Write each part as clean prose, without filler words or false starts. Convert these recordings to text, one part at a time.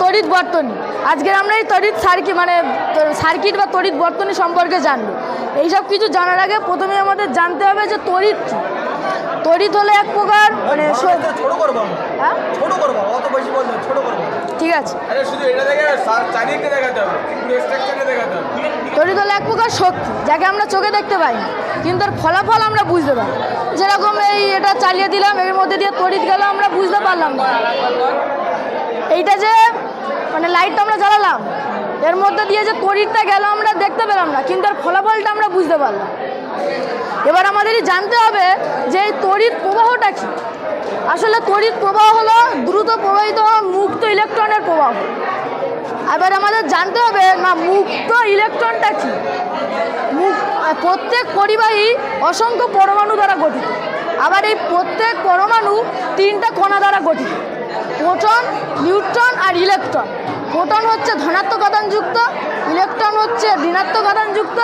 তড়িৎ বর্তনী। আজকে আমরা এই তড়িৎ সার্কিট বা তড়িৎ বর্তনী সম্পর্কে জানবো। এইসব কিছু জানার আগে প্রথমে আমাদের জানতে হবে যে তড়িৎ কি। তড়িৎ হলো এক প্রকার ঠিক আছে, তড়িৎ হলো এক প্রকার শক্তি যাকে আমরা চোখে দেখতে পাই না, কিন্তু এর ফলাফল আমরা বুঝতে পারি। যেরকম এটা চালিয়ে দিলাম, এর মধ্যে দিয়ে তড়িৎ গেল, আমরা বুঝতে পারলাম না। এইটা যে লাইটটা আমরা জ্বালালাম, এর মধ্যে দিয়ে যে তড়িৎটা গেল আমরা দেখতে পেলাম না, কিন্তু এর ফলাফলটা আমরা বুঝতে পারলাম। এবার আমাদেরই জানতে হবে যে এই তড়িৎ প্রবাহটা কি। আসলে তড়িৎ প্রবাহ হলো দ্রুত প্রবাহিত হওয়া মুক্ত ইলেকট্রনের প্রবাহ। এবার আমাদের জানতে হবে না মুক্ত ইলেকট্রনটা কি। প্রত্যেক পরিবাহী অসংখ্য পরমাণু দ্বারা গঠিত। আবার এই প্রত্যেক পরমাণু তিনটা কণা দ্বারা গঠিত: প্রোটন, নিউট্রন আর ইলেকট্রন। প্রোটন হচ্ছে ধনাত্মক আধানযুক্ত, ইলেকট্রন হচ্ছে ঋণাত্মক আধানযুক্ত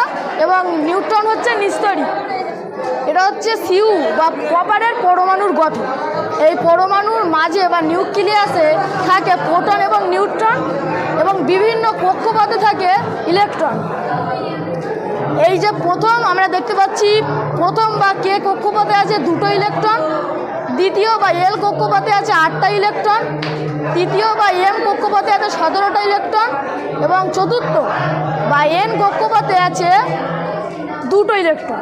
এবং নিউট্রন হচ্ছে নিস্তরী। এটা হচ্ছে সিউ বা কপারের পরমাণুর গঠন। এই পরমাণুর মাঝে বা নিউক্লিয়াসে থাকে প্রোটন এবং নিউট্রন এবং বিভিন্ন কক্ষপথে থাকে ইলেকট্রন। এই যে প্রথম আমরা দেখতে পাচ্ছি, প্রথম বা কে কক্ষপথে আছে 2টো ইলেকট্রন, দ্বিতীয় বা এল কক্ষপথে আছে 8টা ইলেকট্রন, তৃতীয় বা এম কক্ষপথে আছে 17টা ইলেকট্রন এবং চতুর্থ বা এন কক্ষপথে আছে 2টো ইলেকট্রন।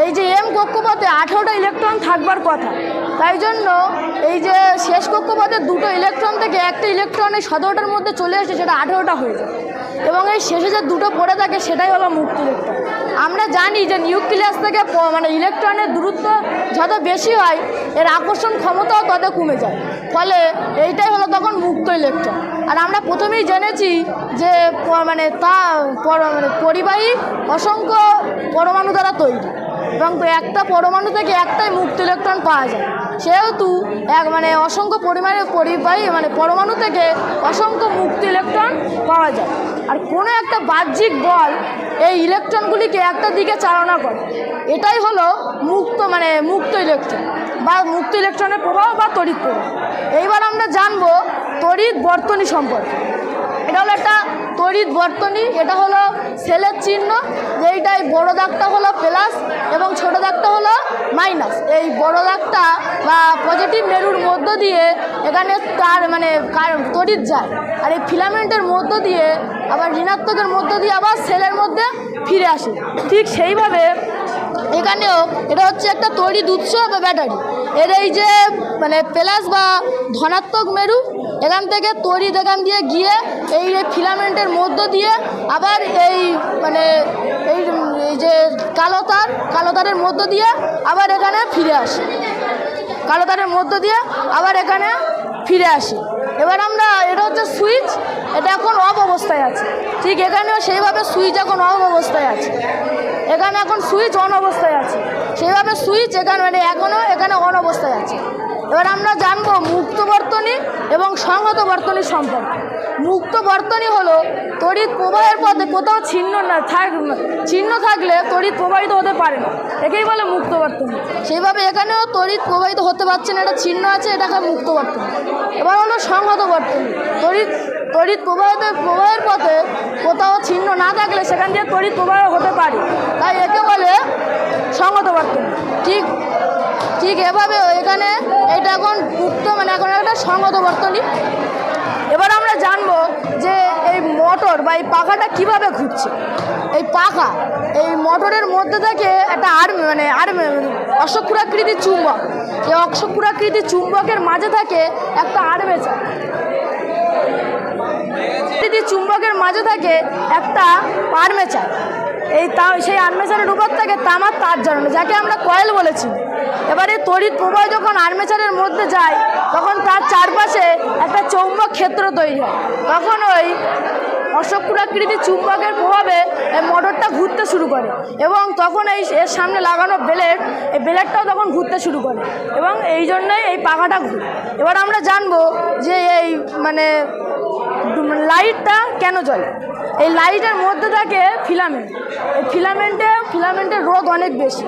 এই যে এম কক্ষপথে 18টা ইলেকট্রন থাকবার কথা, তাই জন্য এই যে শেষ কক্ষপথে 2টো ইলেকট্রন থেকে একটা ইলেকট্রন এই 17টার মধ্যে চলে আসে, সেটা 18টা হয়ে যায় এবং এই শেষে যে 2টো পড়ে থাকে সেটাই হলো মুক্ত ইলেকট্রন। আমরা জানি যে নিউক্লিয়াস থেকে ইলেকট্রনের দূরত্ব যত বেশি হয় এর আকর্ষণ ক্ষমতাও তত কমে যায়, ফলে এইটাই হলো তখন মুক্ত ইলেকট্রন। আর আমরা প্রথমেই জেনেছি যে পরিবাহী অসংখ্য পরমাণু দ্বারা তৈরি এবং একটা পরমাণু থেকে একটাই মুক্ত ইলেকট্রন পাওয়া যায়। সেহেতু অসংখ্য পরিবাহী পরমাণু থেকে অসংখ্য মুক্ত ইলেকট্রন পাওয়া যায়। আর কোনো একটা বাহ্যিক বল এই ইলেকট্রনগুলিকে একটা দিকে চালনা করে, এটাই হলো মুক্ত ইলেকট্রন বা মুক্ত ইলেকট্রনের প্রবাহ বা তড়িৎ প্রবাহ। এইবার আমরা জানবো তড়িৎ বর্তনী সম্পর্কে। এটা হলো একটা তড়িৎ বর্তনী। এটা হলো সেলের চিহ্ন, যেইটাই বড় দাগটা হলো প্লাস এবং ছোট দাগটা হলো মাইনাস। এই বড় দাগটা বা পজিটিভ মেরুর মধ্য দিয়ে এখানে তড়িৎ যায়, আর এই ফিলামেন্টের মধ্য দিয়ে আবার ঋণাত্মকের মধ্য দিয়ে আবার সেলের মধ্যে ফিরে আসে। ঠিক সেইভাবে এখানেও এটা হচ্ছে একটা তড়িৎ উৎস বা ব্যাটারি। এর এই যে প্লাস বা ধনাত্মক মেরু, এখান থেকে তড়িৎ এখান দিয়ে গিয়ে এই ফিলামেন্টের মধ্য দিয়ে আবার এই যে কালো তারের মধ্য দিয়ে আবার এখানে ফিরে আসে, কালো তারের মধ্য দিয়ে আবার এখানে ফিরে আসে। এবার এটা হচ্ছে সুইচ, এটা এখন অফ অবস্থায় আছে। ঠিক এখানেও সেইভাবে সুইচ এখন অফ অবস্থায় আছে, এখানে এখন সুইচ অন অবস্থায় আছে। সেইভাবে সুইচ এখানে অন অবস্থায় আছে। এবার আমরা জানবো মুক্ত বর্তনী এবং সংহত বর্তনীর সম্পর্কে। মুক্ত বর্তনী হলো তড়িৎ প্রবাহের পথে কোথাও চিহ্ন থাকলে তড়িৎ প্রবাহিত হতে পারে না, একেই বলে মুক্ত বর্তনী। সেইভাবে এখানেও তড়িৎ প্রবাহিত হতে পারছে না, এটা চিহ্ন আছে, এটাকে মুক্ত বর্তনী। এবার হলো সংহত বর্তনী। তড়িৎ প্রবাহের পথে কোথাও চিহ্ন না থাকলে সেখান দিয়ে তড়িৎ প্রবাহ হতে পারে, তাই একে বলে সংহত বর্তনী। ঠিক এভাবে এখানে এটা এখন মুক্ত এখন একটা সংহত বর্তনী। এবার আমরা জানবো যে এই মোটর বা এই পাখাটা কিভাবে ঘুরছে। এই মোটরের মধ্যে থেকে একটা অশ্বক্ষুরাকৃতির চুম্বক। এই অশ্বক্ষুরাকৃতির চুম্বকের মাঝে থাকে একটা আর্মেচার। চুম্বকের মাঝে থাকে একটা আর্মেচার। সেই আর্মেচারের উপর থেকে তামার তার জড়ানো, যাকে আমরা কয়েল বলেছি। এবারে তড়িৎ প্রবাহ যখন আর্মেচারের মধ্যে যায় তখন তার চারপাশে একটা চৌম্বক ক্ষেত্র তৈরি হয়। তখন ওই অশ্বক্ষুরাকৃতির চুম্বকের প্রভাবে এই মোটরটা ঘুরতে শুরু করে এবং তখন এর সামনে লাগানো এই ব্লেডটাও তখন ঘুরতে শুরু করে এবং এই জন্যই এই পাখাটা ঘুরে। এবার আমরা জানবো যে এই লাইটটা কেন জ্বলে। এই লাইটের মধ্যে থাকে ফিলামেন্ট। এই ফিলামেন্টের রোধ অনেক বেশি।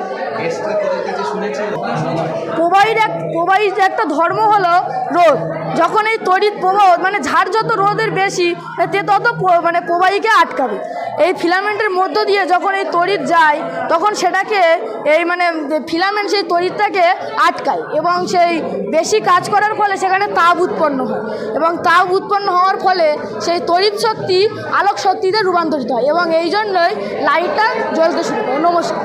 প্রবাহীর একটা ধর্ম হলো রোদ। যখন এই তড়িৎ প্রবাহ মানে ঝাড় যত রোদের বেশি তে তত মানে প্রবাহীকে আটকাবে। এই ফিলামেন্টের মধ্য দিয়ে যখন এই তড়িৎ যায় তখন সেটাকে এই মানে ফিলামেন্ট সেই তড়িৎটাকে আটকায় এবং সেই বেশি কাজ করার ফলে সেখানে তাপ উৎপন্ন হয় এবং তাপ উৎপন্ন হওয়ার ফলে সেই তড়িৎ শক্তি আলোক শক্তিতে রূপান্তরিত হয় এবং এই জন্যই লাইটটা জ্বলতে শুরু করে। নমস্কার।